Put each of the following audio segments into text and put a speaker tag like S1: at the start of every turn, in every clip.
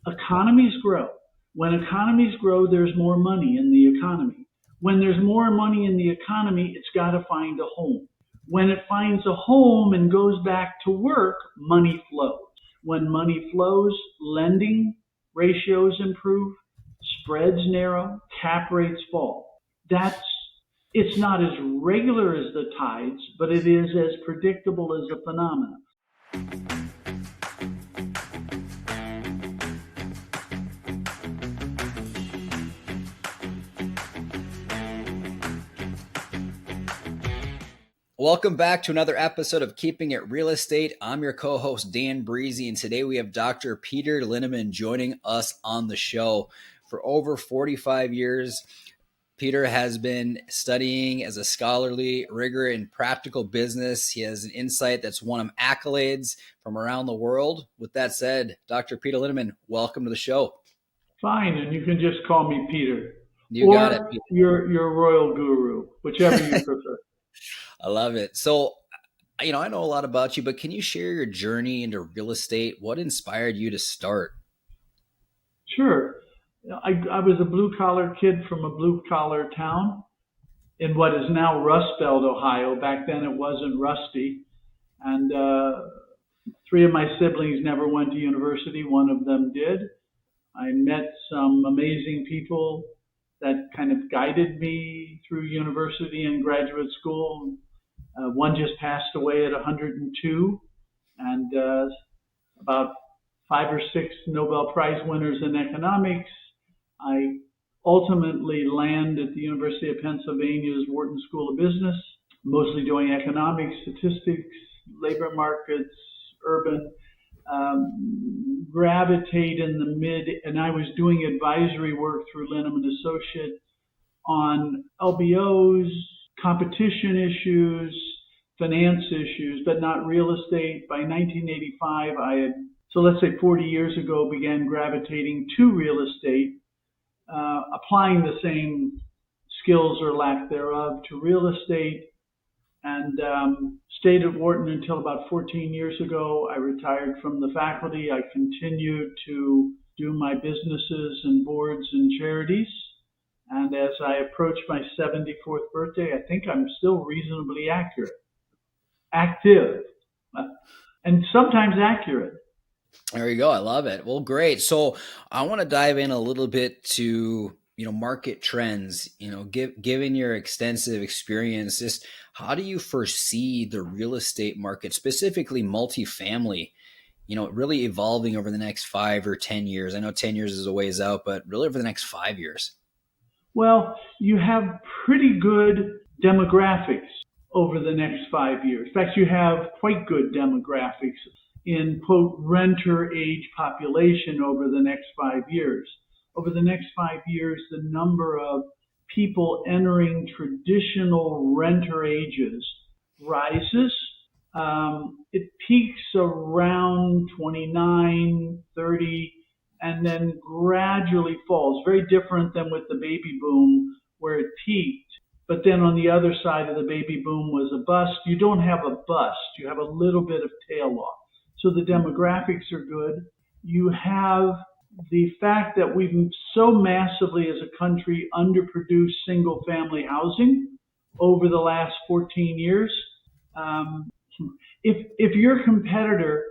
S1: Economies grow. When economies grow, there's more money in the economy. When there's more money in the economy, it's got to find a home. When it finds a home and goes back to work, money flows. When money flows, lending ratios improve, spreads narrow, cap rates fall. It's not as regular as the tides, but it is as predictable as a phenomenon.
S2: Welcome back to another episode of Keeping It Real Estate. I'm your co-host, Dan Breezy, and today we have Dr. Peter Linneman joining us on the show. For over 45 years, Peter has been studying as a scholarly rigor in practical business. He has an insight that's won him accolades from around the world. With that said, Dr. Peter Linneman, welcome to the show.
S1: Fine, and you can just call me Peter.
S2: You got it, Peter.
S1: Your royal guru, whichever you prefer.
S2: I love it. So, I know a lot about you, but can you share your journey into real estate? What inspired you to start?
S1: Sure. I was a blue-collar kid from a blue-collar town in what is now Rust Belt, Ohio. Back then it wasn't rusty. And three of my siblings never went to university. One of them did. I met some amazing people that kind of guided me through university and graduate school. One just passed away at 102, and about 5 or 6 Nobel Prize winners in economics. I ultimately landed at the University of Pennsylvania's Wharton School of Business, mostly doing economics, statistics, labor markets, urban, gravitate in the and I was doing advisory work through Linneman Associates on LBOs, competition issues, finance issues, but not real estate. By 1985, let's say 40 years ago, began gravitating to real estate, applying the same skills or lack thereof to real estate, and stayed at Wharton until about 14 years ago. I retired from the faculty. I continued to do my businesses and boards and charities. And as I approach my 74th birthday, I think I'm still reasonably active, and sometimes accurate.
S2: There you go. I love it. Well, great. So I want to dive in a little bit to, market trends, given your extensive experience, just how do you foresee the real estate market, specifically multifamily, really evolving over the next 5 or 10 years? I know 10 years is a ways out, but really over the next 5 years.
S1: Well, you have pretty good demographics over the next 5 years. In fact, you have quite good demographics in, quote, renter age population over the next 5 years. Over the next 5 years, the number of people entering traditional renter ages rises. It peaks around 29, 30, and then gradually falls. Very different than with the baby boom where it peaked. But then on the other side of the baby boom was a bust. You don't have a bust. You have a little bit of tail off. So the demographics are good. You have the fact that we've so massively as a country underproduced single family housing over the last 14 years. If your competitor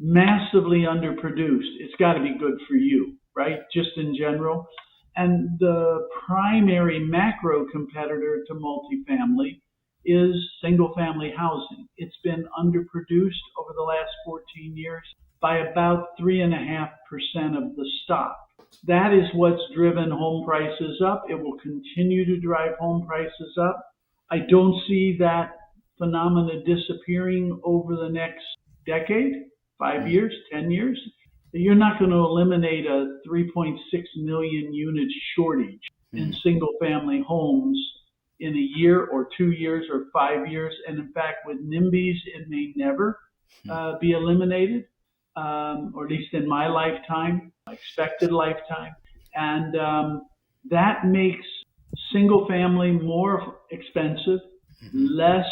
S1: massively underproduced, it's got to be good for you, right? Just in general. And the primary macro competitor to multifamily is single family housing. It's been underproduced over the last 14 years by about 3.5% of the stock. That is what's driven home prices up. It will continue to drive home prices up. I don't see that phenomena disappearing over the next decade, 5 years, 10 years. You're not going to eliminate a 3.6 million unit shortage in single family homes in a year or 2 years or 5 years. And in fact, with NIMBYs, it may never be eliminated, or at least in my lifetime, my expected lifetime. And that makes single family more expensive, less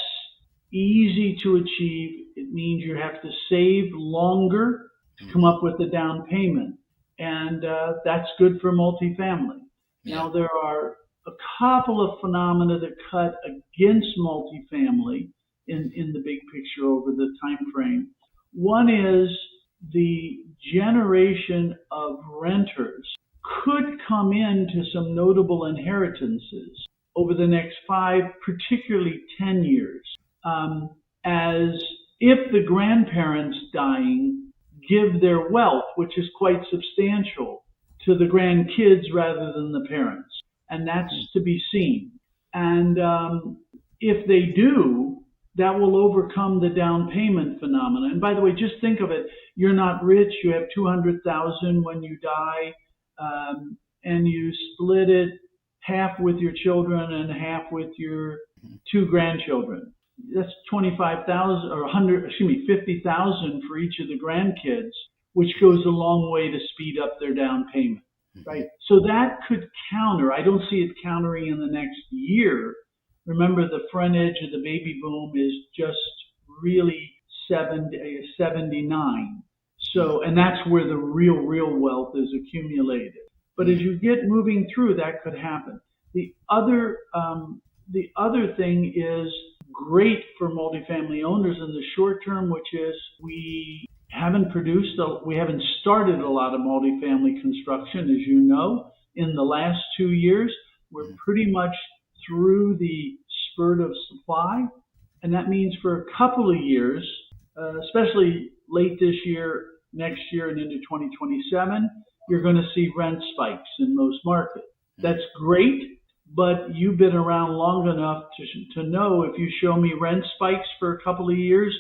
S1: easy to achieve. It means you have to save longer to come up with the down payment. And that's good for multifamily.
S2: Yeah.
S1: Now, there are a couple of phenomena that cut against multifamily in the big picture over the time frame. One is the generation of renters could come into some notable inheritances over the next 5, particularly 10 years, as if the grandparents dying give their wealth, which is quite substantial, to the grandkids rather than the parents. And that's to be seen. And if they do, that will overcome the down payment phenomena. And by the way, just think of it. You're not rich. You have $200,000 when you die, and you split it half with your children and half with your 2 grandchildren. That's 25,000 or 50,000 for each of the grandkids, which goes a long way to speed up their down payment, right? So that could counter. I don't see it countering in the next year. Remember, the front edge of the baby boom is just really 79. So, and that's where the real wealth is accumulated. But as you get moving through, that could happen. The other thing is great for multifamily owners in the short term, which is we haven't started a lot of multifamily construction, as you know, in the last 2 years. We're pretty much through the spurt of supply, and that means for a couple of years, especially late this year, next year, and into 2027, you're going to see rent spikes in most markets. That's great, but you've been around long enough to know if you show me rent spikes for a couple of years,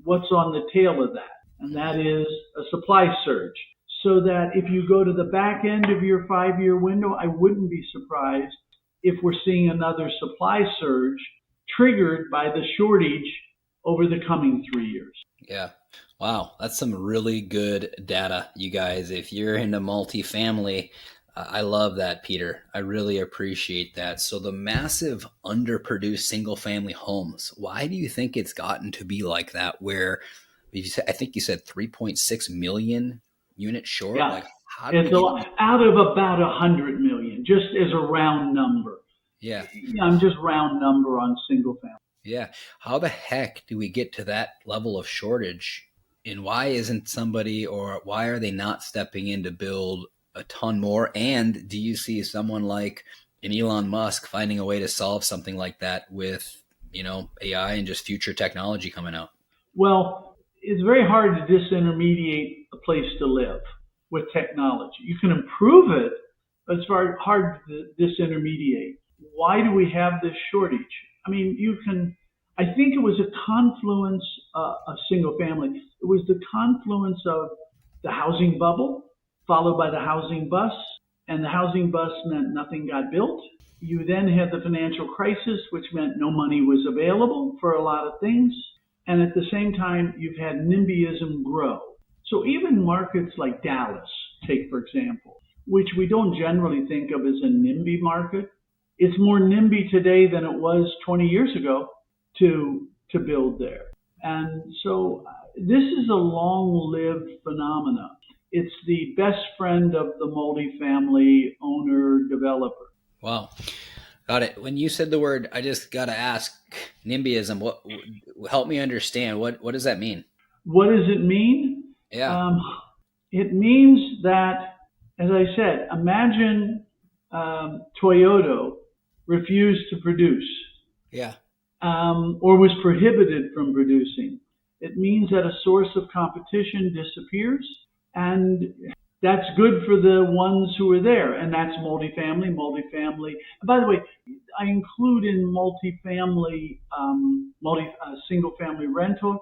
S1: what's on the tail of that? And that is a supply surge. So that if you go to the back end of your 5-year window, I wouldn't be surprised if we're seeing another supply surge triggered by the shortage over the coming 3 years.
S2: Yeah. Wow. That's some really good data, you guys. If you're into multifamily, I love that, Peter. I really appreciate that. So the massive underproduced single family homes, why do you think it's gotten to be like that? Where I think you said 3.6 million units short?
S1: Yeah.
S2: Like, how
S1: it's out of about 100 million, just as a round number.
S2: Yeah.
S1: I'm just round number on single family.
S2: Yeah. How the heck do we get to that level of shortage? And why isn't somebody, or why are they not stepping in to build a ton more? And do you see someone like an Elon Musk finding a way to solve something like that with, AI and just future technology coming out?
S1: Well, it's very hard to disintermediate a place to live with technology. You can improve it, but it's very hard to disintermediate. Why do we have this shortage? I mean, I think it was a confluence of single family. It was the confluence of the housing bubble, followed by the housing bust, and the housing bust meant nothing got built. You then had the financial crisis, which meant no money was available for a lot of things. And at the same time, you've had NIMBYism grow. So even markets like Dallas, take for example, which we don't generally think of as a NIMBY market, it's more NIMBY today than it was 20 years ago to build there. And so this is a long-lived phenomena. It's the best friend of the multifamily owner-developer.
S2: Wow. Got it. When you said the word, I just got to ask, NIMBYism, what, help me understand. What does that mean?
S1: What does it mean?
S2: Yeah.
S1: It means that, as I said, imagine Toyota refused to produce.
S2: Yeah.
S1: Or was prohibited from producing. It means that a source of competition disappears, and that's good for the ones who are there, and that's multifamily. And by the way, I include in multifamily, single-family rental.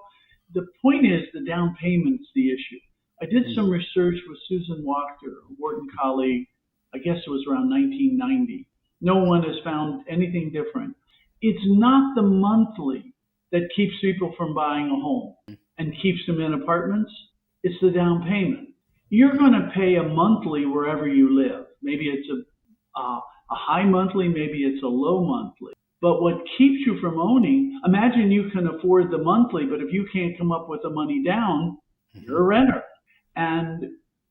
S1: The point is the down payment's the issue. I did some research with Susan Wachter, a Wharton colleague. I guess it was around 1990. No one has found anything different. It's not the monthly that keeps people from buying a home and keeps them in apartments. It's the down payment. You're going to pay a monthly wherever you live. Maybe it's a high monthly, maybe it's a low monthly. But what keeps you from owning, imagine you can afford the monthly, but if you can't come up with the money down, you're a renter. And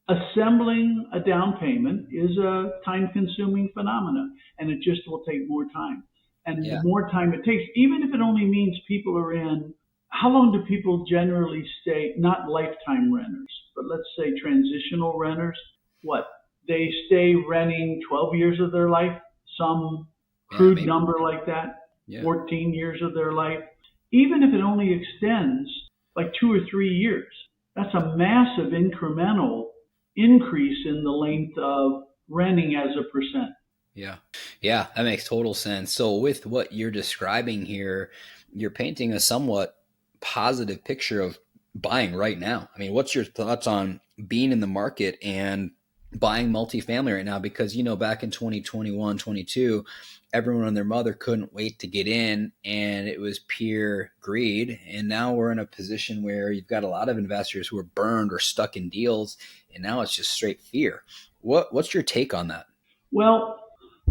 S1: assembling a down payment is a time-consuming phenomenon, and it just will take more time. And the
S2: Yeah.
S1: more time it takes, even if it only means people are in, how long do people generally stay, not lifetime renters, but let's say transitional renters? What? They stay renting 12 years of their life, some
S2: Yeah.
S1: crude
S2: Maybe.
S1: number like that,
S2: Yeah.
S1: 14 years of their life. Even if it only extends like 2 or 3 years, that's a massive incremental increase in the length of renting as a percent.
S2: Yeah. Yeah. That makes total sense. So with what you're describing here, you're painting a somewhat positive picture of buying right now. I mean, what's your thoughts on being in the market and buying multifamily right now? Because, back in 2021, 22, everyone and their mother couldn't wait to get in, and it was pure greed. And now we're in a position where you've got a lot of investors who are burned or stuck in deals, and now it's just straight fear. What's your take on that?
S1: Well,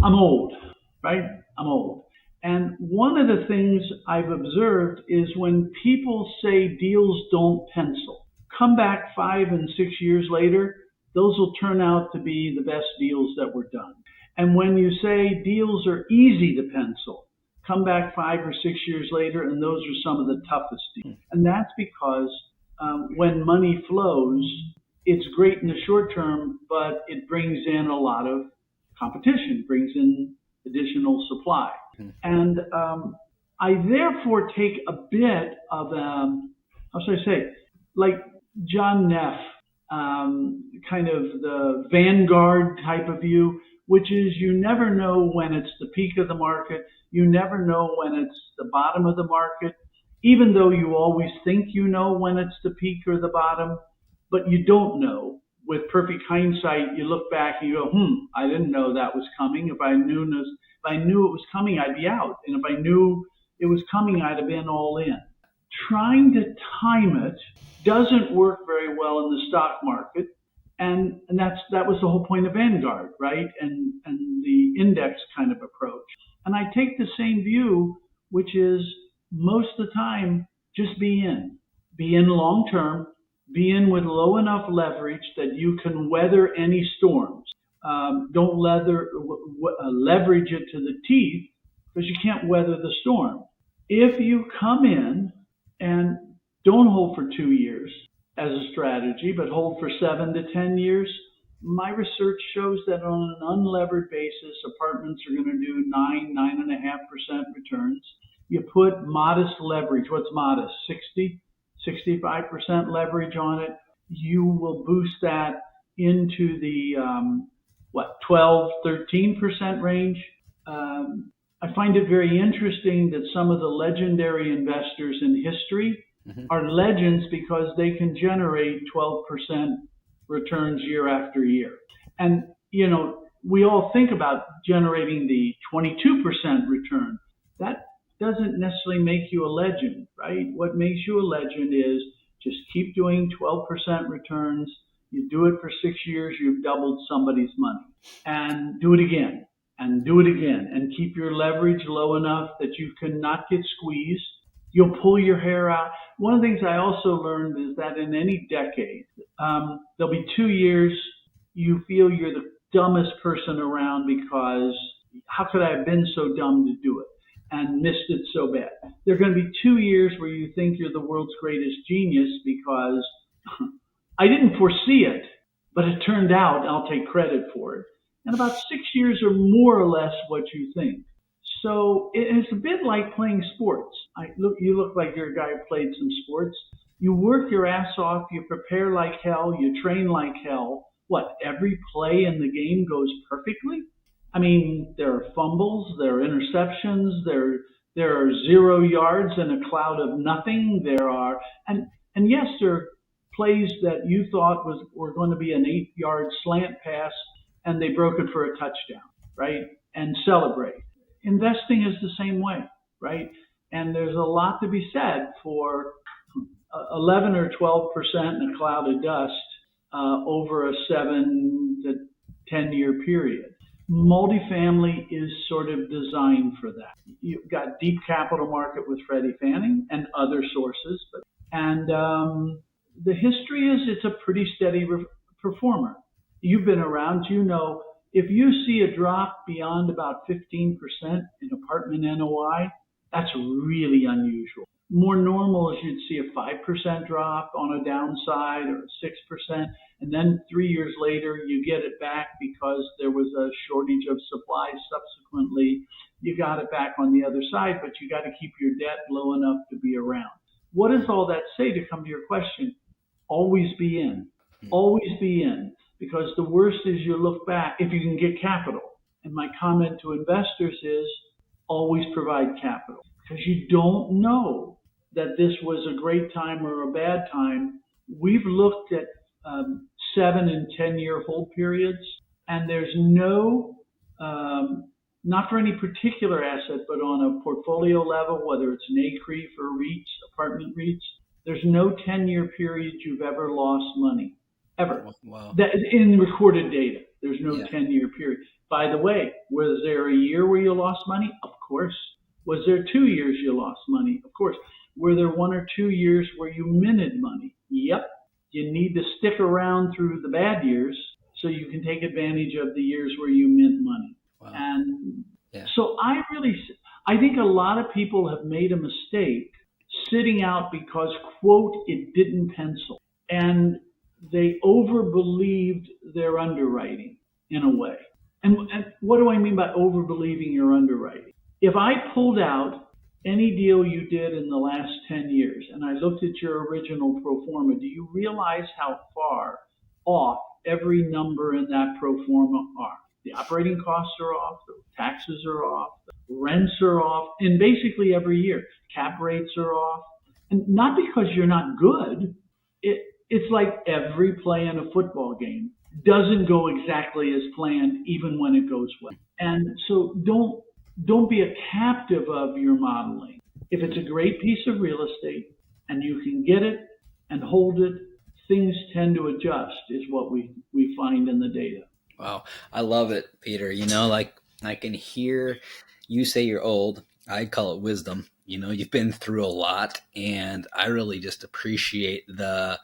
S1: I'm old, right? I'm old. And one of the things I've observed is when people say deals don't pencil, come back 5 and 6 years later, those will turn out to be the best deals that were done. And when you say deals are easy to pencil, come back 5 or 6 years later, and those are some of the toughest deals. And that's because when money flows, it's great in the short term, but it brings in a lot of competition, brings in additional supply. And I therefore take a bit of, how should I say, like John Neff, kind of the vanguard type of view, which is you never know when it's the peak of the market. You never know when it's the bottom of the market, even though you always think you know when it's the peak or the bottom, but you don't know. With perfect hindsight, you look back and you go, I didn't know that was coming. If I knew it was coming, I'd be out. And if I knew it was coming, I'd have been all in. Trying to time it doesn't work very well in the stock market. And that was the whole point of Vanguard, right? And the index kind of approach. And I take the same view, which is most of the time, just be in. Be in long term. Be in with low enough leverage that you can weather any storms. Don't leverage it to the teeth because you can't weather the storm. If you come in and don't hold for 2 years as a strategy, but hold for 7 to 10 years, my research shows that on an unlevered basis, apartments are going to do 9.5% returns. You put modest leverage. What's modest? 65% leverage on it, you will boost that into the 12, 13% range. I find it very interesting that some of the legendary investors in history are legends because they can generate 12% returns year after year. And, we all think about generating the 22% return. That doesn't necessarily make you a legend, right? What makes you a legend is just keep doing 12% returns. You do it for 6 years, you've doubled somebody's money. And do it again, and do it again, and keep your leverage low enough that you cannot get squeezed. You'll pull your hair out. One of the things I also learned is that in any decade, there'll be 2 years you feel you're the dumbest person around because how could I have been so dumb to do it and missed it so bad? There are going to be 2 years where you think you're the world's greatest genius because I didn't foresee it, but it turned out, and I'll take credit for it. And about 6 years are more or less what you think. So it's a bit like playing sports. You look like you're a guy who played some sports. You work your ass off, you prepare like hell, you train like hell. What, every play in the game goes perfectly? I mean, there are fumbles, there are interceptions, there are 0 yards in a cloud of nothing. And yes, there are plays that you thought were going to be an 8-yard slant pass, and they broke it for a touchdown, right? And celebrate. Investing is the same way, right? And there's a lot to be said for 11 or 12% in a cloud of dust over a 7 to 10 year period. Multifamily is sort of designed for that. You've got deep capital market with Freddie Fannie and other sources, and the history is it's a pretty steady performer. You've been around, you know, if you see a drop beyond about 15% in apartment NOI, that's really unusual. More normal is you'd see a 5% drop on a downside or 6%, and then 3 years later you get it back because there was a shortage of supply subsequently. You got it back on the other side, but you got to keep your debt low enough to be around. What does all that say to come to your question? Always be in. Always be in. Because the worst is you look back if you can get capital. And my comment to investors is always provide capital. Because you don't know that this was a great time or a bad time. We've looked at 7 and 10-year hold periods, and there's no, not for any particular asset, but on a portfolio level, whether it's an ACRE for REITs, apartment REITs, there's no 10-year period you've ever lost money. Ever.
S2: Wow.
S1: That in recorded data. There's no 10-year period. By the way, was there a year where you lost money? Of course. Was there 2 years you lost money? Of course. Were there 1 or 2 years where you minted money? Yep. You need to stick around through the bad years so you can take advantage of the years where you mint money.
S2: Wow.
S1: And so I think a lot of people have made a mistake sitting out because, quote, it didn't pencil. And they overbelieved their underwriting in a way. And what do I mean by overbelieving your underwriting? If I pulled out any deal you did in the last 10 years and I looked at your original pro forma, do you realize how far off every number in that pro forma are? The operating costs are off, the taxes are off, the rents are off, and basically every year. Cap rates are off. And not because you're not good. It's like every play in a football game doesn't go exactly as planned, even when it goes well. And so don't be a captive of your modeling. If it's a great piece of real estate and you can get it and hold it, things tend to adjust, is what we find in the data.
S2: Wow. I love it, Peter. You know, like I can hear you say you're old. I call it wisdom. You know, you've been through a lot, and I really just appreciate the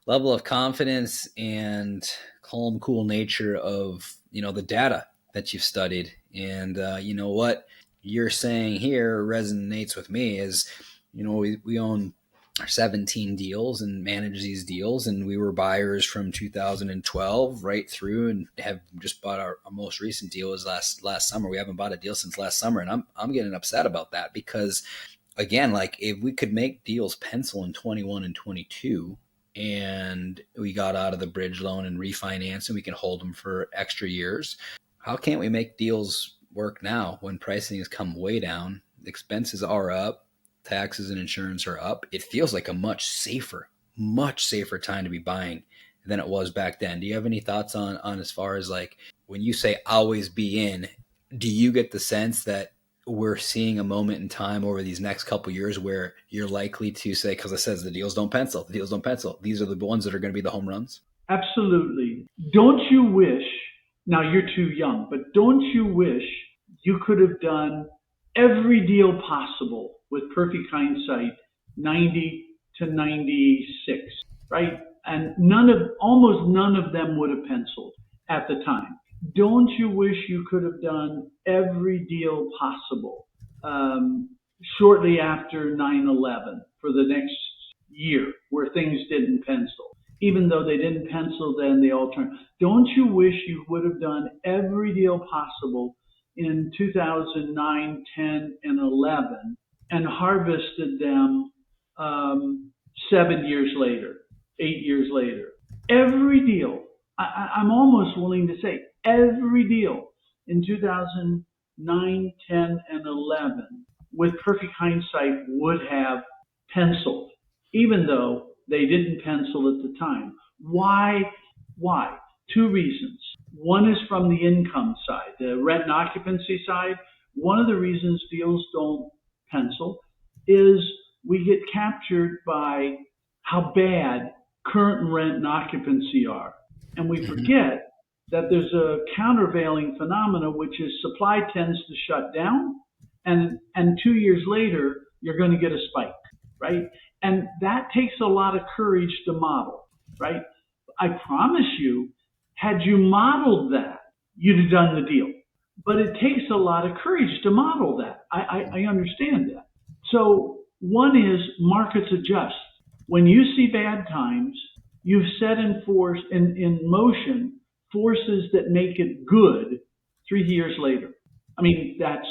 S2: level of confidence and calm, cool nature of, you know, the data that you've studied. And, you know, what you're saying here resonates with me is, you know, we own 17 deals and manage these deals. And we were buyers from 2012 right through, and have just bought our most recent deal was last summer. We haven't bought a deal since last summer. And I'm getting upset about that because, again, like if we could make deals pencil in 21 and 22, and we got out of the bridge loan and refinance, and we can hold them for extra years, how can't we make deals work now when pricing has come way down, expenses are up, taxes and insurance are up? It feels like a much safer time to be buying than it was back then. Do you have any thoughts on as far as like when you say always be in, do you get the sense that we're seeing a moment in time over these next couple of years where you're likely to say, because it says the deals don't pencil, these are the ones that are going to be the home runs?
S1: Absolutely. Don't you wish, now you're too young, but don't you wish you could have done every deal possible with perfect hindsight, 90 to 96, right? And almost none of them would have penciled at the time. Don't you wish you could have done every deal possible shortly after 9/11 for the next year where things didn't pencil? Even though they didn't pencil then, they all turned. Don't you wish you would have done every deal possible in 2009, 10, and 11 and harvested them 7 years later, 8 years later? Every deal, I'm almost willing to say, every deal in 2009, 10, and 11 with perfect hindsight would have penciled, even though they didn't pencil at the time. Why? Two reasons. One is from the income side, the rent and occupancy side. One of the reasons deals don't pencil is we get captured by how bad current rent and occupancy are. And we forget that there's a countervailing phenomena, which is supply tends to shut down, and 2 years later, you're going to get a spike, right? And that takes a lot of courage to model, right? I promise you, had you modeled that, you'd have done the deal. But it takes a lot of courage to model that. I understand that. So one is markets adjust. When you see bad times, you've set in motion forces that make it good 3 years later. I mean, that's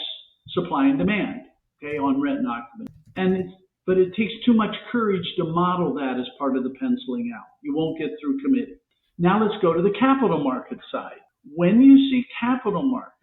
S1: supply and demand, okay, on rent and occupancy. But it takes too much courage to model that as part of the penciling out. You won't get through committee. Now let's go to the capital market side. When you see capital markets,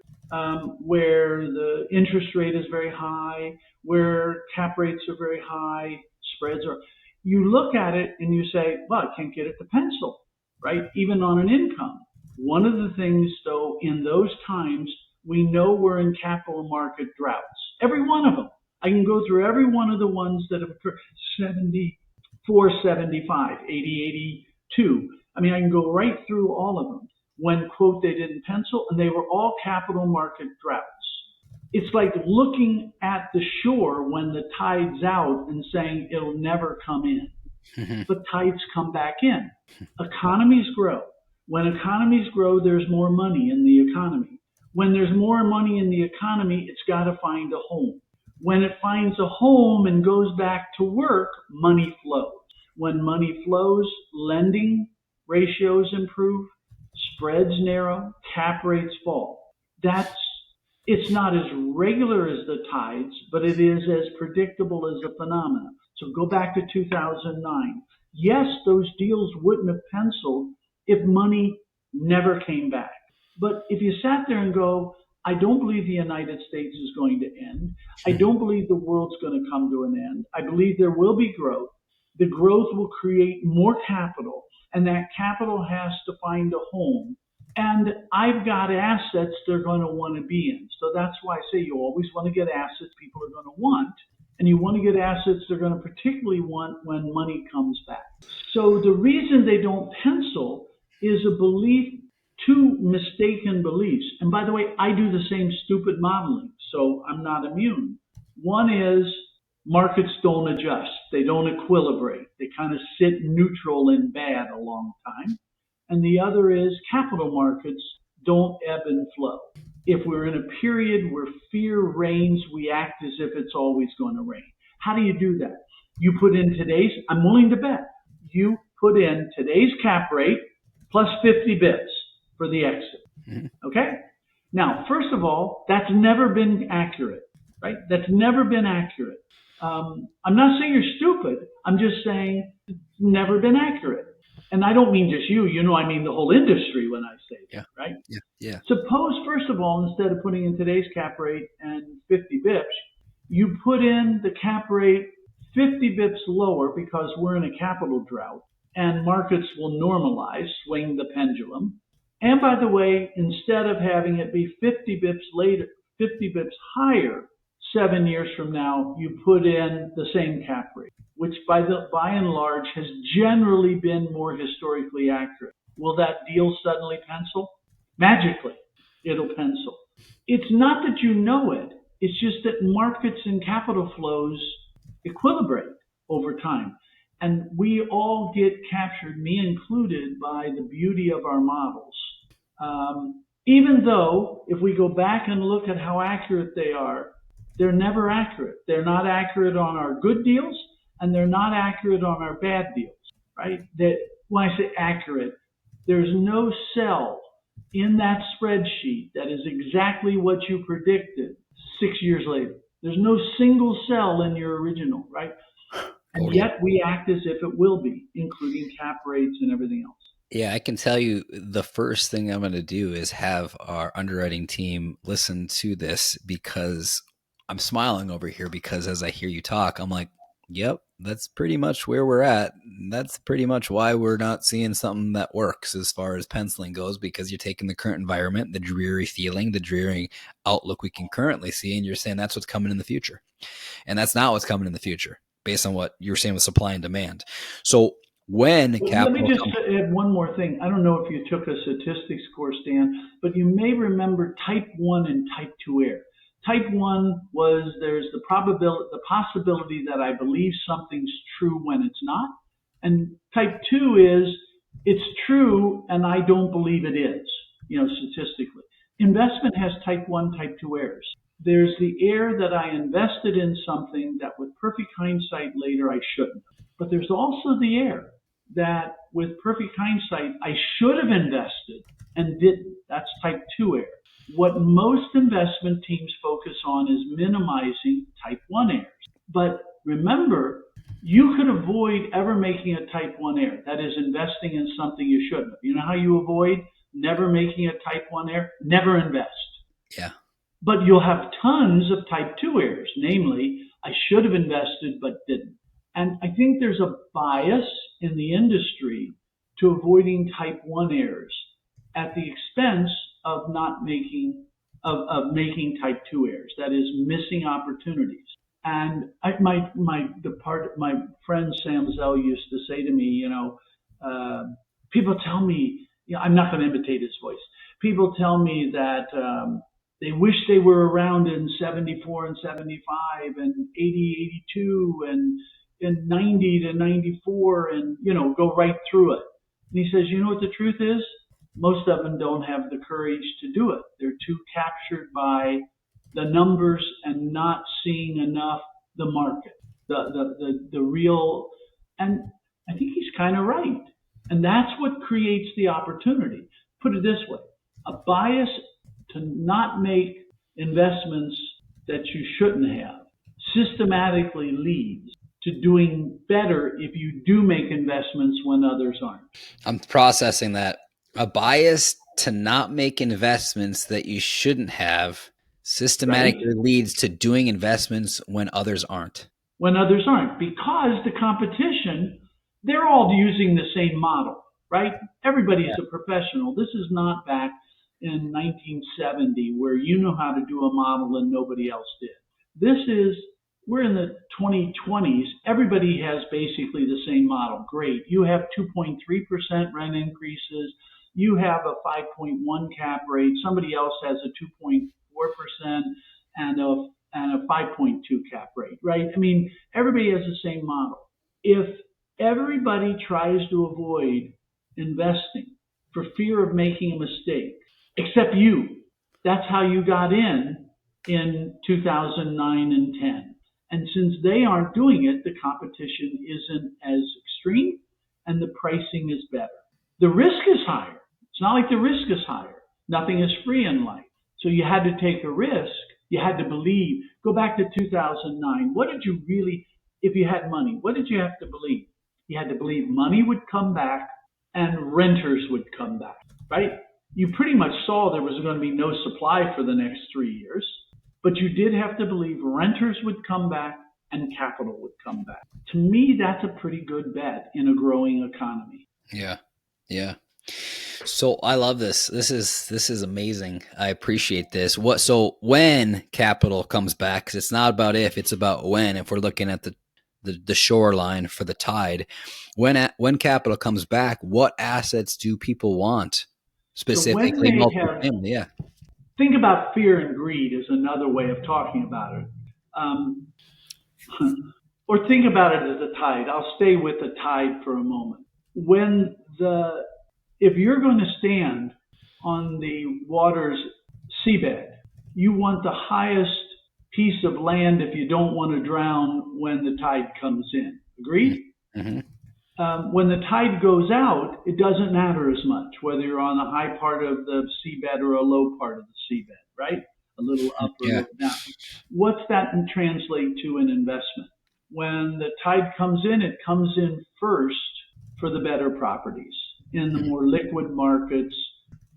S1: where the interest rate is very high, where cap rates are very high, spreads are, you look at it and you say, well, I can't get it to pencil, right? Even on an income. One of the things, though, in those times, we know we're in capital market droughts. Every one of them. I can go through every one of the ones that have occurred. 74, 75, 80, 82. I mean, I can go right through all of them. When, quote, they didn't pencil, and they were all capital market droughts. It's like looking at the shore when the tide's out and saying it'll never come in. But tides come back in. Economies grow. When economies grow, there's more money in the economy. When there's more money in the economy, it's got to find a home. When it finds a home and goes back to work, money flows. When money flows, lending ratios improve, spreads narrow, cap rates fall. It's not as regular as the tides, but it is as predictable as a phenomenon. So go back to 2009. Yes, those deals wouldn't have penciled if money never came back. But if you sat there and go, I don't believe the United States is going to end. I don't believe the world's going to come to an end. I believe there will be growth. The growth will create more capital, and that capital has to find a home. And I've got assets they're going to want to be in. So that's why I say you always want to get assets people are going to want. And you want to get assets they're going to particularly want when money comes back. So the reason they don't pencil is a belief, two mistaken beliefs. And by the way, I do the same stupid modeling, so I'm not immune. One is markets don't adjust. They don't equilibrate. They kind of sit neutral and bad a long time. And the other is capital markets don't ebb and flow. If we're in a period where fear reigns, we act as if it's always going to rain. How do you do that? You put in I'm willing to bet, you put in today's cap rate plus 50 bips for the exit. Okay? Now, first of all, that's never been accurate, right? That's never been accurate. I'm not saying you're stupid. I'm just saying it's never been accurate. And I don't mean just you, I mean the whole industry when I say that, right?
S2: Yeah.
S1: Suppose, first of all, instead of putting in today's cap rate and 50 bips, you put in the cap rate 50 bips lower because we're in a capital drought and markets will normalize, swing the pendulum. And by the way, instead of having it be 50 bips higher 7 years from now, you put in the same cap rate, which by and large has generally been more historically accurate. Will that deal suddenly pencil? Magically, it'll pencil. It's not that you know it. It's just that markets and capital flows equilibrate over time. And we all get captured, me included, by the beauty of our models. Even though, if we go back and look at how accurate they are, they're never accurate. They're not accurate on our good deals, and they're not accurate on our bad deals, right? When I say accurate, there's no cell in that spreadsheet that is exactly what you predicted 6 years later. There's no single cell in your original, right? And yet we act as if it will be, including cap rates and everything else.
S2: Yeah, I can tell you the first thing I'm going to do is have our underwriting team listen to this, because I'm smiling over here, because as I hear you talk, I'm like, yep, that's pretty much where we're at. That's pretty much why we're not seeing something that works as far as penciling goes, because you're taking the current environment, the dreary feeling, the dreary outlook we can currently see, and you're saying that's what's coming in the future. And that's not what's coming in the future based on what you were saying with supply and demand. So when capital...
S1: Let me just add one more thing. I don't know if you took a statistics course, Dan, but you may remember type 1 and type 2 error. Type 1 was there's the possibility that I believe something's true when it's not. And type 2 is It's true, and I don't believe it is, statistically. Investment has type 1, type 2 errors. There's the error that I invested in something that with perfect hindsight later I shouldn't. But there's also the error that with perfect hindsight I should have invested and didn't. That's type 2 error. What most investment teams focus on is minimizing type 1 errors. But remember, you could avoid ever making a type 1 error. That is investing in something you shouldn't have. You know how you avoid never making a type 1 error? Never invest.
S2: Yeah.
S1: But you'll have tons of type 2 errors, namely, I should have invested but didn't. And I think there's a bias in the industry to avoiding type 1 errors at the expense of not making making type 2 errors. That is, missing opportunities. And my friend Sam Zell used to say to me, people tell me, I'm not going to imitate his voice. People tell me that they wish they were around in 74 and 75 and 80, 82 and in 90 to 94 and, go right through it. And he says, you know what the truth is? Most of them don't have the courage to do it. They're too captured by the numbers and not seeing enough the market, the real. And I think he's kind of right. And that's what creates the opportunity. Put it this way, a bias to not make investments that you shouldn't have systematically leads to doing better if you do make investments when others aren't.
S2: I'm processing that. A bias to not make investments that you shouldn't have systematically leads to doing investments when others aren't.
S1: When others aren't, because the competition, they're all using the same model, right? Everybody's a professional. This is not back in 1970 where you know how to do a model and nobody else did. We're in the 2020s. Everybody has basically the same model. Great. You have 2.3% rent increases. You have a 5.1 cap rate. Somebody else has a 2.4% and a 5.2 cap rate, right? I mean, everybody has the same model. If everybody tries to avoid investing for fear of making a mistake, except you, that's how you got in 2009 and 10. And since they aren't doing it, the competition isn't as extreme and the pricing is better. The risk is higher. It's not like the risk is higher. Nothing is free in life. So you had to take a risk. You had to believe. Go back to 2009. What did you really, if you had money, what did you have to believe? You had to believe money would come back and renters would come back, right? You pretty much saw there was going to be no supply for the next 3 years, but you did have to believe renters would come back and capital would come back. To me, that's a pretty good bet in a growing economy.
S2: Yeah. Yeah. So I love this. This is amazing. I appreciate this. So when capital comes back, because it's not about if, it's about when. If we're looking at the shoreline for the tide, when capital comes back, what assets do people want specifically?
S1: So
S2: multifamily, yeah.
S1: Think about fear and greed is another way of talking about it. Or think about it as a tide. I'll stay with the tide for a moment. If you're going to stand on the water's seabed, you want the highest piece of land if you don't want to drown when the tide comes in. Agreed?
S2: Mm-hmm.
S1: When the tide goes out, it doesn't matter as much whether you're on the high part of the seabed or a low part of the seabed, right? A little up or a little down. What's that translate to in investment? When the tide comes in, it comes in first for the better properties, in the more liquid markets,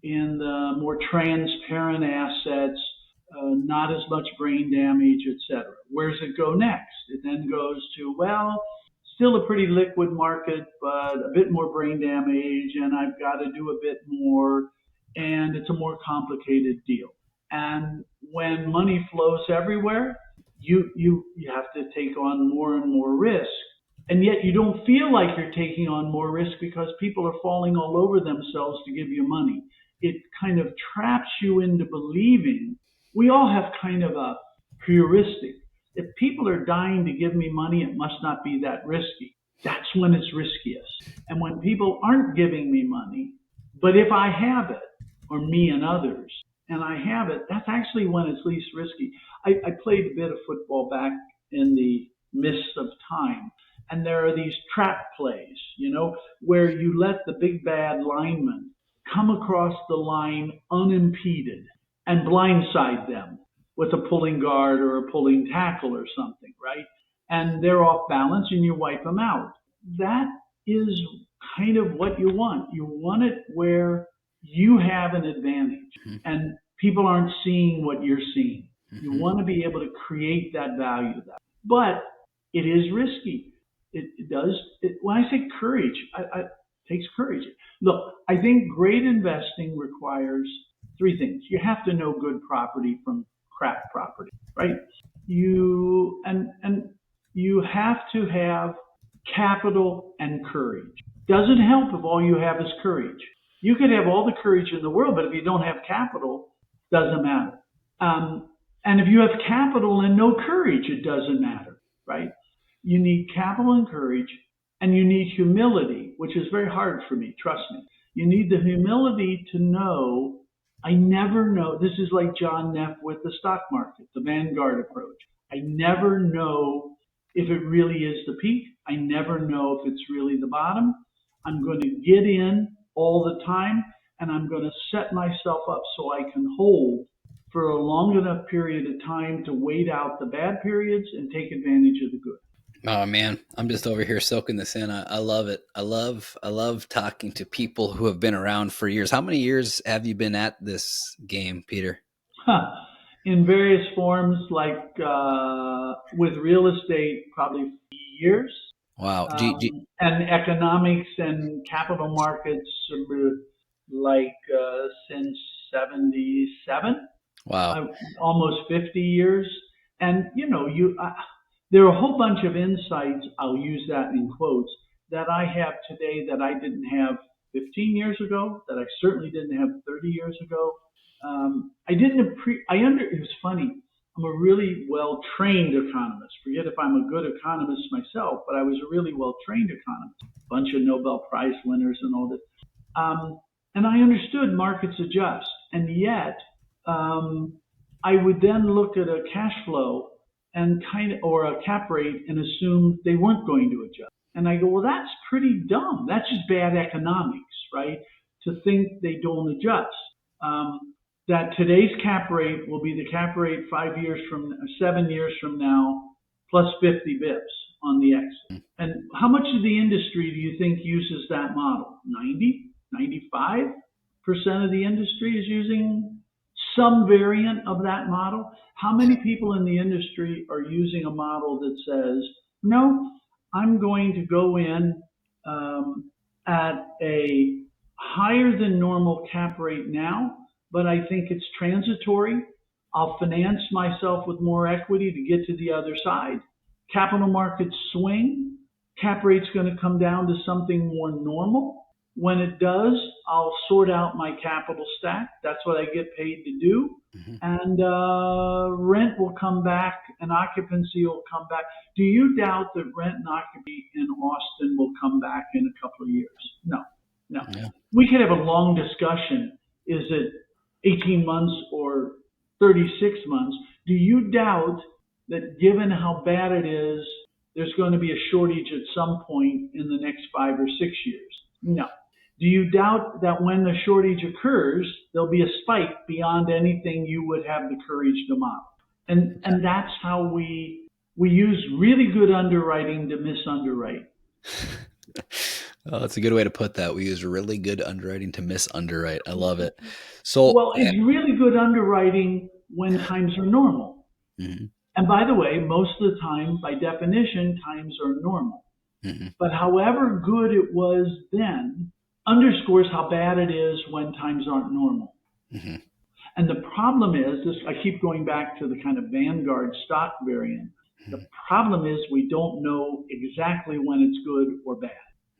S1: in the more transparent assets, not as much brain damage, etc. Where does it go next? It then goes to, still a pretty liquid market, but a bit more brain damage, and I've got to do a bit more, and it's a more complicated deal. And when money flows everywhere, you have to take on more and more risk. And yet you don't feel like you're taking on more risk because people are falling all over themselves to give you money. It kind of traps you into believing. We all have kind of a heuristic. If people are dying to give me money, it must not be that risky. That's when it's riskiest. And when people aren't giving me money, but if I have it, or me and others, and I have it, that's actually when it's least risky. I played a bit of football back in the midst of time, and there are these trap plays, where you let the big bad lineman come across the line unimpeded and blindside them with a pulling guard or a pulling tackle or something, right? And they're off balance and you wipe them out. That is kind of what you want. You want it where you have an advantage and people aren't seeing what you're seeing. You want to be able to create that value. But it is risky. It does. When I say courage, it takes courage. Look, I think great investing requires three things. You have to know good property from crap property, right? You have to have capital and courage. Doesn't help if all you have is courage. You could have all the courage in the world, but if you don't have capital, doesn't matter. And if you have capital and no courage, it doesn't matter, right? You need capital and courage, and you need humility, which is very hard for me, trust me. You need the humility to know, I never know. This is like John Neff with the stock market, the Vanguard approach. I never know if it really is the peak. I never know if it's really the bottom. I'm going to get in all the time, and I'm going to set myself up so I can hold for a long enough period of time to wait out the bad periods and take advantage of the good.
S2: Oh man, I'm just over here soaking this in. I love it. I love talking to people who have been around for years. How many years have you been at this game, Peter?
S1: In various forms, like with real estate, probably years.
S2: Wow.
S1: And economics and capital markets, like since 77.
S2: Wow.
S1: Almost 50 years. And, there are a whole bunch of insights, I'll use that in quotes, that I have today that I didn't have 15 years ago, that I certainly didn't have 30 years ago. It was funny. I'm a really well-trained economist. Forget if I'm a good economist myself, but I was a really well-trained economist. A bunch of Nobel Prize winners and all this. And I understood markets adjust. And yet, I would then look at a cash flow and or a cap rate and assume they weren't going to adjust. And I go, well, that's pretty dumb. That's just bad economics, right? To think they don't adjust. That today's cap rate will be the cap rate 7 years from now, plus 50 bips on the exit. And how much of the industry do you think uses that model? 90, 95% of the industry is using some variant of that model. How many people in the industry are using a model that says, no, I'm going to go in at a higher than normal cap rate now, but I think it's transitory. I'll finance myself with more equity to get to the other side. Capital markets swing. Cap rate's going to come down to something more normal. When it does, I'll sort out my capital stack. That's what I get paid to do. And rent will come back and occupancy will come back. Do you doubt that rent and occupancy in Austin will come back in a couple of years? No. Yeah. We could have a long discussion. Is it 18 months or 36 months? Do you doubt that given how bad it is, there's going to be a shortage at some point in the next 5 or 6 years? No. Do you doubt that when the shortage occurs, there'll be a spike beyond anything you would have the courage to model? And that's how we use really good underwriting to misunderwrite.
S2: Oh, that's a good way to put that. We use really good underwriting to misunderwrite. I love it. So,
S1: well, it's really good underwriting when times are normal.
S2: Mm-hmm.
S1: And by the way, most of the time, by definition, times are normal.
S2: Mm-hmm.
S1: But however good it was then, underscores how bad it is when times aren't normal.
S2: Mm-hmm.
S1: And the problem is, I keep going back to the kind of Vanguard stock variant. Mm-hmm. The problem is we don't know exactly when it's good or bad.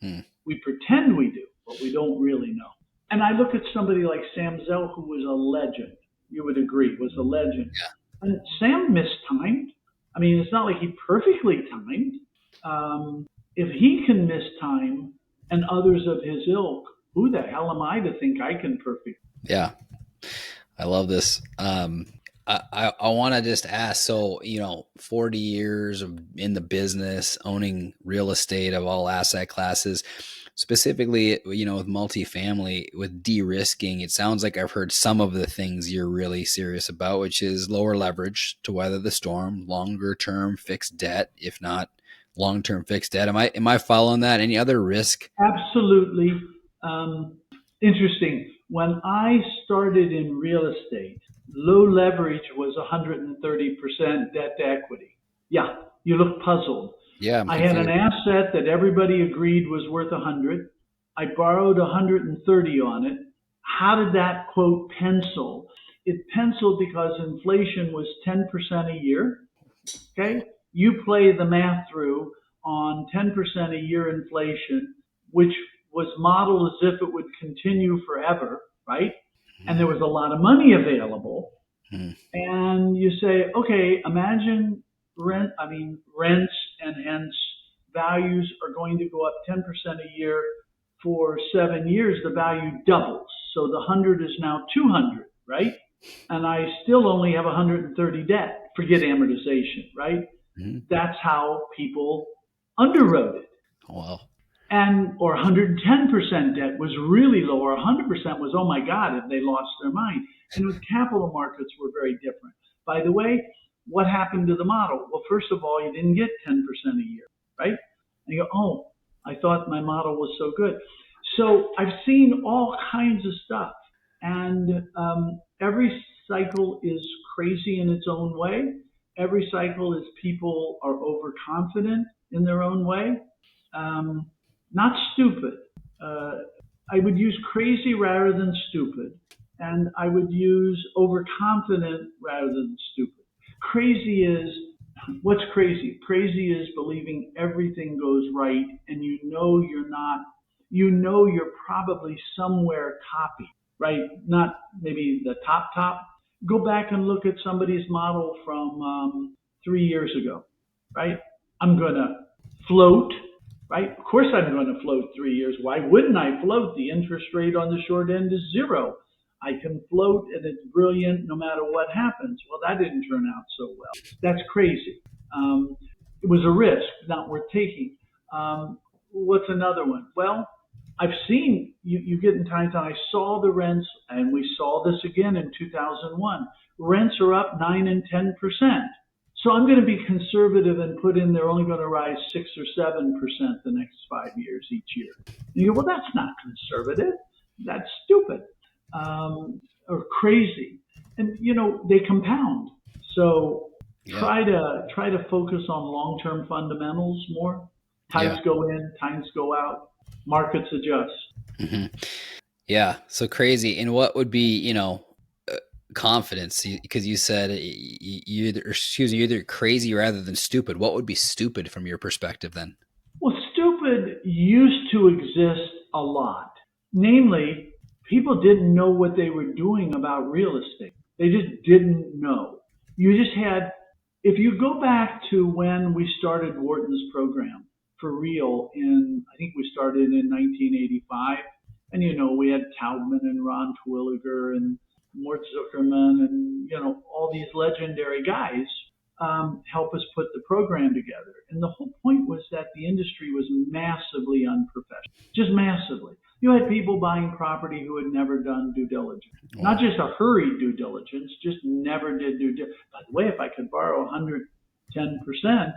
S1: Mm-hmm. We pretend we do, but we don't really know. And I look at somebody like Sam Zell, who was a legend. You would agree, was a legend.
S2: Yeah.
S1: And Sam mistimed. I mean, it's not like he perfectly timed. if he can miss time and others of his ilk, who the hell am I to think I can perfect?
S2: Yeah, I love this. I want to just ask, so, 40 years in the business, owning real estate of all asset classes, specifically, with multifamily, with de-risking, it sounds like I've heard some of the things you're really serious about, which is lower leverage to weather the storm, longer term fixed debt, if not long-term fixed debt. Am I following that? Any other risk?
S1: Absolutely. Interesting. When I started in real estate, low leverage was 130% debt to equity. Yeah, you look puzzled.
S2: Yeah, I'm
S1: I had an
S2: confused.
S1: asset that everybody agreed was worth 100. I borrowed 130 on it. How did that quote pencil? It penciled because inflation was 10% a year. Okay? You play the math through on 10% a year inflation, which was modeled as if it would continue forever, right? And there was a lot of money available.
S2: Mhm.
S1: And you say, okay, imagine rents and hence values are going to go up 10% a year for 7 years. The value doubles. So the 100 is now 200, right? And I still only have 130 debt. Forget amortization, right?
S2: Mhm.
S1: That's how people underwrote it.
S2: Well,
S1: Or 110% debt was really low, or 100% was, oh my God, if they lost their mind. And with capital markets were very different. By the way, what happened to the model? Well, first of all, you didn't get 10% a year, right? And you go, oh, I thought my model was so good. So I've seen all kinds of stuff. And every cycle is crazy in its own way. Every cycle is people are overconfident in their own way. Not stupid. Uh, I would use crazy rather than stupid. And I would use overconfident rather than stupid. Crazy is what's crazy? Crazy is believing everything goes right and you're not, you're probably somewhere copied, right? Not maybe the top. Go back and look at somebody's model from 3 years ago, right? I'm going to float, right? Of course I'm going to float 3 years. Why wouldn't I float? The interest rate on the short end is zero. I can float and it's brilliant no matter what happens. Well, that didn't turn out so well. That's crazy. It was a risk, not worth taking. What's another one? Well, I've seen you get in times, and I saw the rents, and we saw this again in 2001. Rents are up 9 and 10%. So I'm going to be conservative and put in they're only going to rise 6 or 7% the next 5 years each year. And you go, well, that's not conservative. That's stupid or crazy. And they compound. So
S2: yeah.
S1: try to focus on long-term fundamentals more. Times
S2: Yeah.
S1: go in, times go out. Markets adjust.
S2: Hmm. Yeah. So crazy. And what would be, confidence? Because you said you're either crazy rather than stupid. What would be stupid from your perspective then?
S1: Well, stupid used to exist a lot. Namely, people didn't know what they were doing about real estate. They just didn't know. You just had, if you go back to when we started Wharton's program for real I think we started in 1985. And, we had Taubman and Ron Twilliger and Mort Zuckerman and, all these legendary guys help us put the program together. And the whole point was that the industry was massively unprofessional, just massively. You had people buying property who had never done due diligence, not just a hurried due diligence, just never did due diligence. By the way, if I could borrow 110%,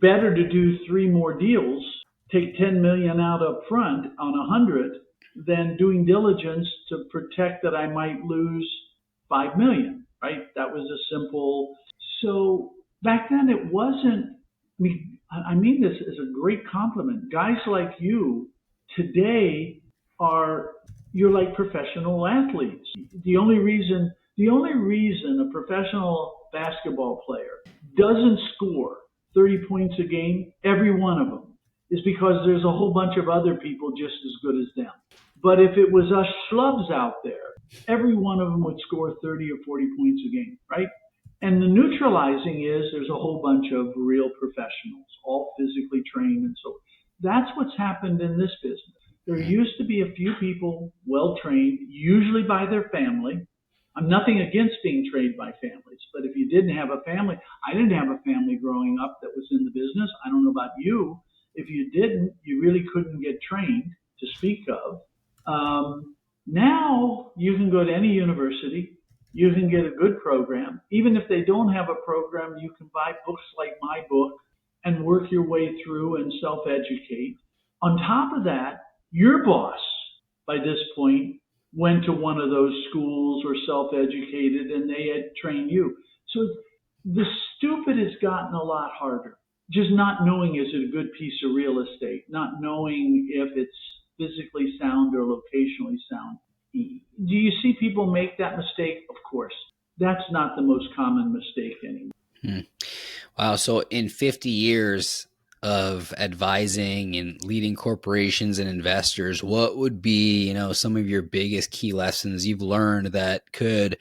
S1: better to do 3 more deals, take 10 million out up front on 100 than doing diligence to protect that I might lose 5 million, right? That was a simple. So back then it wasn't, I mean this as a great compliment. Guys like you today you're like professional athletes. The only reason a professional basketball player doesn't score 30 points a game, every one of them, is because there's a whole bunch of other people just as good as them. But if it was us schlubs out there, every one of them would score 30 or 40 points a game, right? And the neutralizing is there's a whole bunch of real professionals, all physically trained and so that's what's happened in this business. There used to be a few people well-trained, usually by their family. I'm nothing against being trained by families, but if you didn't have a family, I didn't have a family growing up that was in the business. I don't know about you. If you didn't, you really couldn't get trained to speak of. Now you can go to any university. You can get a good program. Even if they don't have a program, you can buy books like my book and work your way through and self-educate. On top of that, your boss, by this point, went to one of those schools or self-educated and they had trained you. So the stupid has gotten a lot harder. Just not knowing, is it a good piece of real estate? Not knowing if it's physically sound or locationally sound. Do you see people make that mistake? Of course. That's not the most common mistake anymore.
S2: Wow. So in 50 years of advising and leading corporations and investors, what would be, some of your biggest key lessons you've learned that could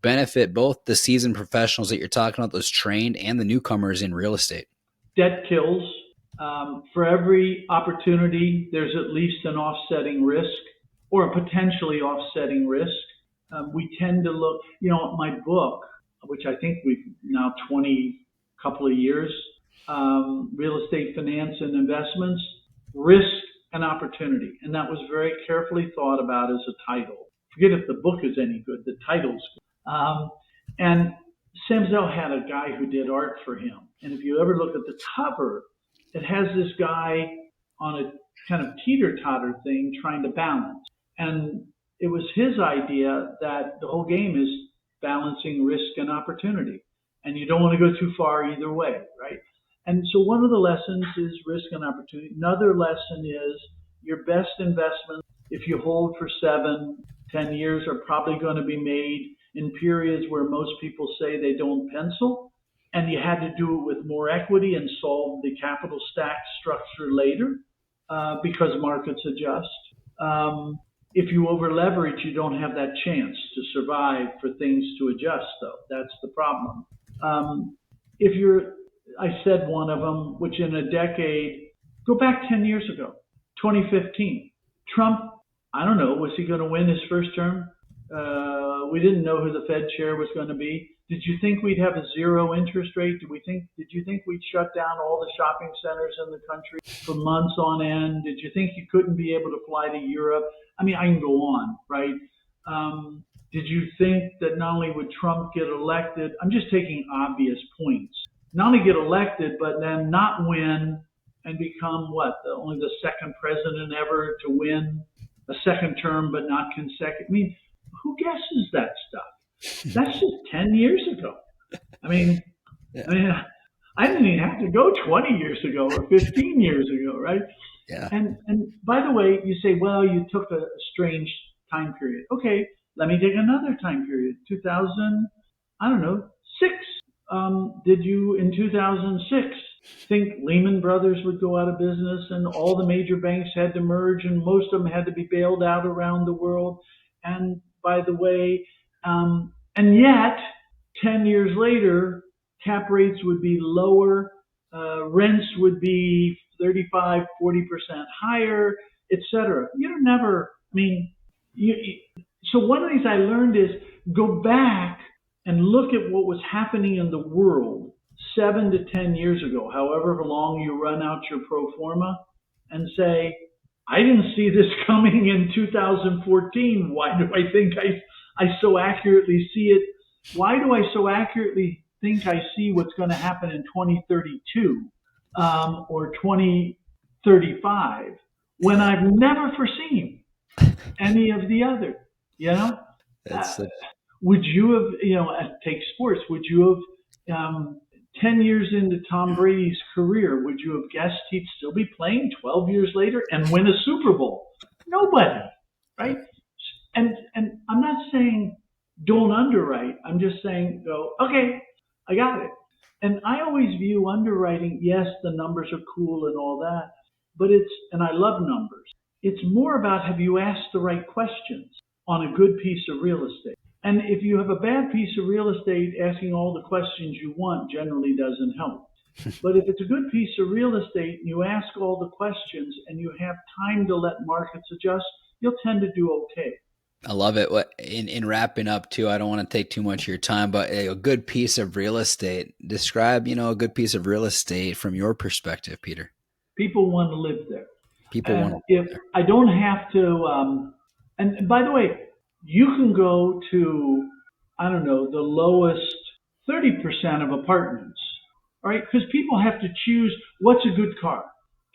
S2: benefit both the seasoned professionals that you're talking about, those trained, and the newcomers in real estate?
S1: Debt kills. For every opportunity, there's at least an offsetting risk or a potentially offsetting risk. We tend to look, my book, which I think we've now 20 couple of years, Real Estate Finance and Investments, Risk and Opportunity. And that was very carefully thought about as a title. Forget if the book is any good, the title's good. And Samzel had a guy who did art for him. And if you ever look at the cover, it has this guy on a kind of teeter-totter thing trying to balance. And it was his idea that the whole game is balancing risk and opportunity. And you don't want to go too far either way, right? And so one of the lessons is risk and opportunity. Another lesson is your best investments, if you hold for 7, 10 years, are probably going to be made in periods where most people say they don't pencil, and you had to do it with more equity and solve the capital stack structure later because markets adjust. If you over leverage, you don't have that chance to survive for things to adjust, though. That's the problem. I said one of them, which in a decade, go back 10 years ago, 2015. Trump, I don't know, was he going to win his first term? We didn't know who the Fed chair was going to be. Did you think we'd have a zero interest rate? Did you think we'd shut down all the shopping centers in the country for months on end? Did you think you couldn't be able to fly to Europe? I mean, I can go on, right? Did you think that not only would Trump get elected, I'm just taking obvious points, not only get elected, but then not win and become only the second president ever to win a second term, but not consecutive. I mean, who guesses that stuff? That's just 10 years ago. I mean, I didn't even have to go 20 years ago or 15 years ago, right?
S2: Yeah.
S1: And by the way, you say, well, you took a strange time period. Okay, let me take another time period. 6. Did you in 2006 think Lehman Brothers would go out of business and all the major banks had to merge and most of them had to be bailed out around the world? And by the way, and yet 10 years later, cap rates would be lower, rents would be 35, 40% higher, etc. So one of the things I learned is go back and look at what was happening in the world 7 to 10 years ago, however long you run out your pro forma, and say, I didn't see this coming in 2014. Why do I think I so accurately see it? Why do I so accurately think I see what's going to happen in 2032 or 2035 when I've never foreseen any of the other? Would you have, take sports, would you have, 10 years into Tom Brady's career, would you have guessed he'd still be playing 12 years later and win a Super Bowl? Nobody, right? And I'm not saying don't underwrite. I'm just saying go, okay, I got it. And I always view underwriting, yes, the numbers are cool and all that, but and I love numbers. It's more about, have you asked the right questions on a good piece of real estate? And if you have a bad piece of real estate, asking all the questions you want generally doesn't help. But if it's a good piece of real estate and you ask all the questions and you have time to let markets adjust, you'll tend to do okay.
S2: I love it. In wrapping up too, I don't want to take too much of your time, but a good piece of real estate. Describe, a good piece of real estate from your perspective, Peter.
S1: People want to live there.
S2: People want to
S1: live there. I don't have to, and by the way, you can go to, I don't know, the lowest 30% of apartments, all right? Because people have to choose what's a good car,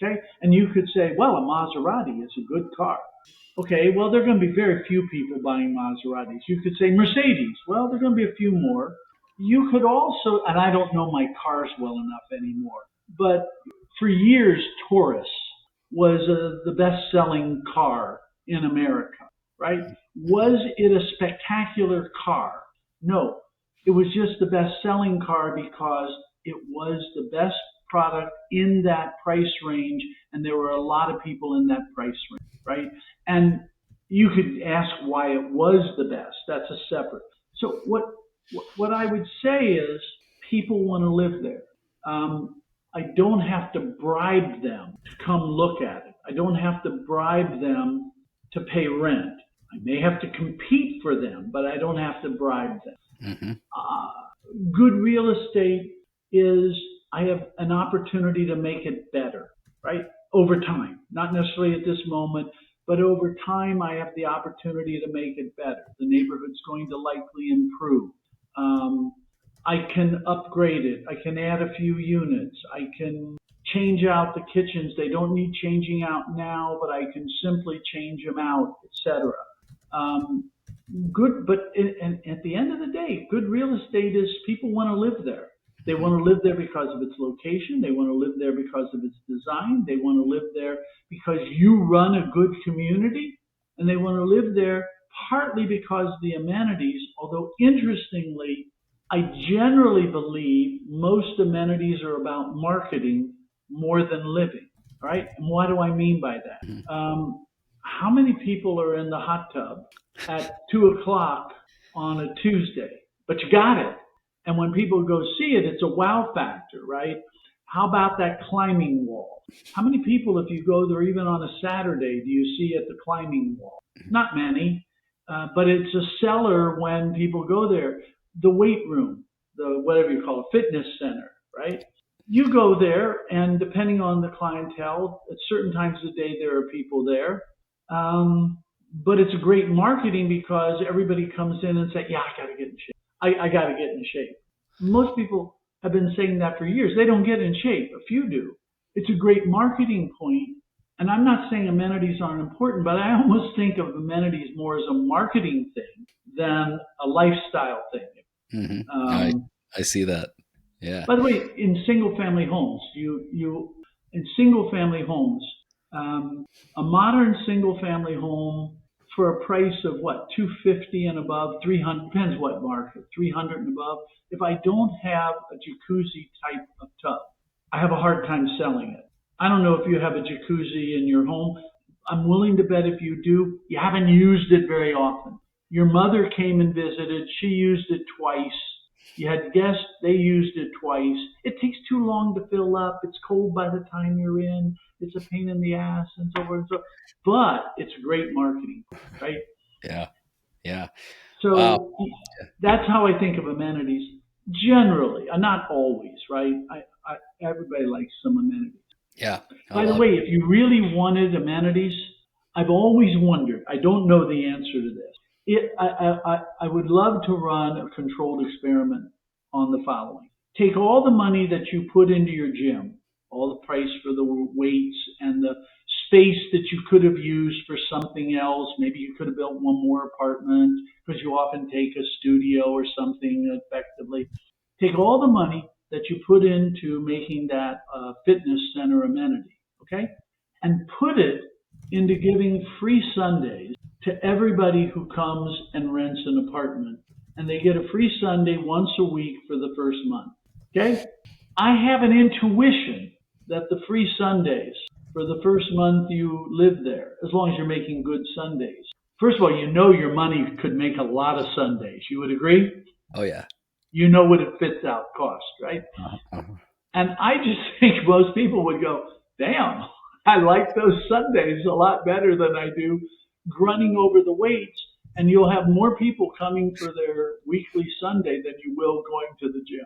S1: okay? And you could say, well, a Maserati is a good car. Okay, well, there are going to be very few people buying Maseratis. You could say Mercedes. Well, there are going to be a few more. You could also, and I don't know my cars well enough anymore, but for years, Taurus was the best-selling car in America, right? Was it a spectacular car? No, it was just the best-selling car because it was the best product in that price range, and there were a lot of people in that price range, right? And you could ask why it was the best. That's a separate. So what I would say is people want to live there. I don't have to bribe them to come look at it. I don't have to bribe them to pay rent. I may have to compete for them, but I don't have to bribe them. Mm-hmm. Good real estate is I have an opportunity to make it better, right? Over time, not necessarily at this moment, but over time, I have the opportunity to make it better. The neighborhood's going to likely improve. I can upgrade it. I can add a few units. I can change out the kitchens. They don't need changing out now, but I can simply change them out, etc. Good, but at the end of the day, good real estate is people want to live there. They want to live there because of its location. They want to live there because of its design. They want to live there because you run a good community. And they want to live there partly because of the amenities, although interestingly, I generally believe most amenities are about marketing more than living, right? And what do I mean by that? How many people are in the hot tub at 2:00 on a Tuesday? But you got it. And when people go see it, it's a wow factor, right? How about that climbing wall? How many people, if you go there even on a Saturday, do you see at the climbing wall? Not many, but it's a seller when people go there. The weight room, the whatever you call it, fitness center, right? You go there, and depending on the clientele, at certain times of the day, there are people there. But it's a great marketing because everybody comes in and says, yeah, I got to get in shape. I got to get in shape. Most people have been saying that for years. They don't get in shape. A few do. It's a great marketing point. And I'm not saying amenities aren't important, but I almost think of amenities more as a marketing thing than a lifestyle thing.
S2: Mm-hmm. I see that. Yeah.
S1: By the way, in single-family homes, a modern single-family home for a price of what, $250 and above, $300, depends what market, $300 and above. If I don't have a jacuzzi type of tub, I have a hard time selling it. I don't know if you have a jacuzzi in your home. I'm willing to bet if you do, you haven't used it very often. Your mother came and visited. She used it twice. You had guests, they used it twice. It takes too long to fill up. It's cold by the time you're in. It's a pain in the ass and so forth and so on. But it's great marketing, right?
S2: Yeah. Yeah.
S1: So that's how I think of amenities generally, not always, right? Everybody likes some amenities.
S2: Yeah.
S1: By the way, if you really wanted amenities, I've always wondered, I don't know the answer to this. I would love to run a controlled experiment on the following. Take all the money that you put into your gym, all the price for the weights and the space that you could have used for something else. Maybe you could have built one more apartment because you often take a studio or something effectively. Take all the money that you put into making that fitness center amenity, okay? And put it into giving free Sundays to everybody who comes and rents an apartment. And they get a free Sunday once a week for the first month, okay? I have an intuition that the free Sundays for the first month you live there, as long as you're making good Sundays. First of all, you know your money could make a lot of Sundays. You would agree?
S2: Oh, yeah.
S1: You know what it fits out cost, right?
S2: Uh-huh.
S1: And I just think most people would go, damn, I like those Sundays a lot better than I do grunting over the weights. And you'll have more people coming for their weekly Sunday than you will going to the gym.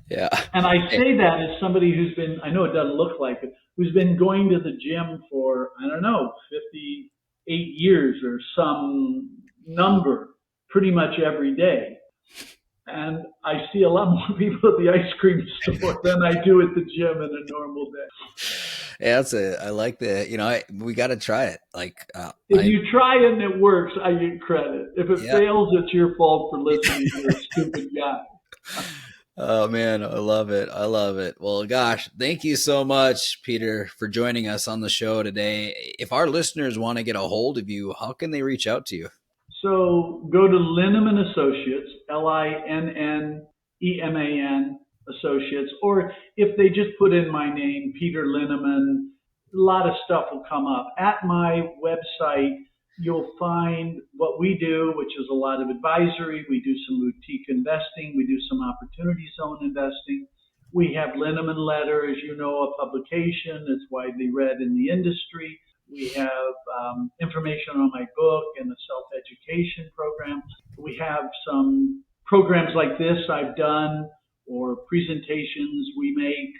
S2: Yeah.
S1: And I say that as somebody who's been, I know it doesn't look like it, who's been going to the gym for, I don't know, 58 years or some number pretty much every day. And I see a lot more people at the ice cream store than I do at the gym in a normal day.
S2: Yeah, I like that. We got to try it.
S1: If you try it and it works, I get credit. If it fails, it's your fault for listening to a stupid guy.
S2: Oh man, I love it. I love it. Well, gosh, thank you so much, Peter, for joining us on the show today. If our listeners want to get a hold of you, how can they reach out to you?
S1: So go to Linneman Associates, Linnneman Associates, or if they just put in my name, Peter Linneman, a lot of stuff will come up. At my website, you'll find what we do, which is a lot of advisory. We do some boutique investing. We do some opportunity zone investing. We have Linneman Letter, as you know, a publication that's widely read in the industry. We have information on my book and the self-education program. We have some programs like this I've done or presentations we make.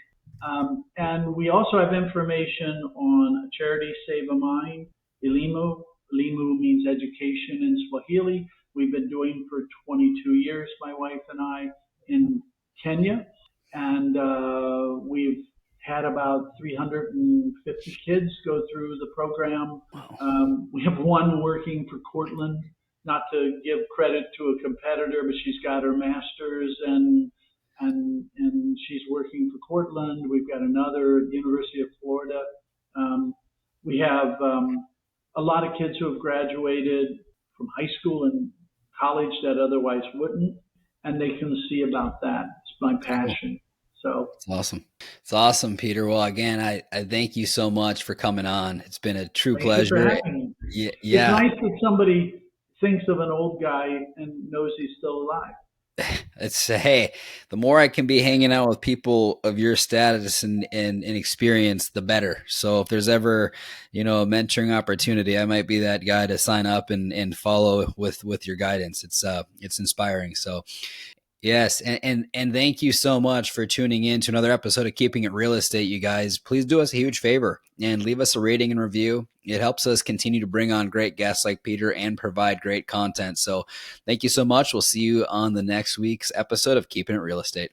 S1: And we also have information on a charity, Save a Mind, Elimu. Elimu means education in Swahili. We've been doing for 22 years, my wife and I, in Kenya. And we've had about 350 kids go through the program. We have one working for Cortland, not to give credit to a competitor, but she's got her master's and she's working for Cortland. We've got another at the University of Florida. We have a lot of kids who have graduated from high school and college that otherwise wouldn't, and they can see about that. It's my passion. So
S2: it's awesome. It's awesome, Peter. Well, again, I thank you so much for coming on. It's been a true pleasure.
S1: Yeah. It's nice that somebody thinks of an old guy and knows he's still alive.
S2: Hey, the more I can be hanging out with people of your status and experience, the better. So if there's ever, a mentoring opportunity, I might be that guy to sign up and follow with your guidance. It's inspiring. So yes. And thank you so much for tuning in to another episode of Keeping It Real Estate, you guys. Please do us a huge favor and leave us a rating and review. It helps us continue to bring on great guests like Peter and provide great content. So thank you so much. We'll see you on the next week's episode of Keeping It Real Estate.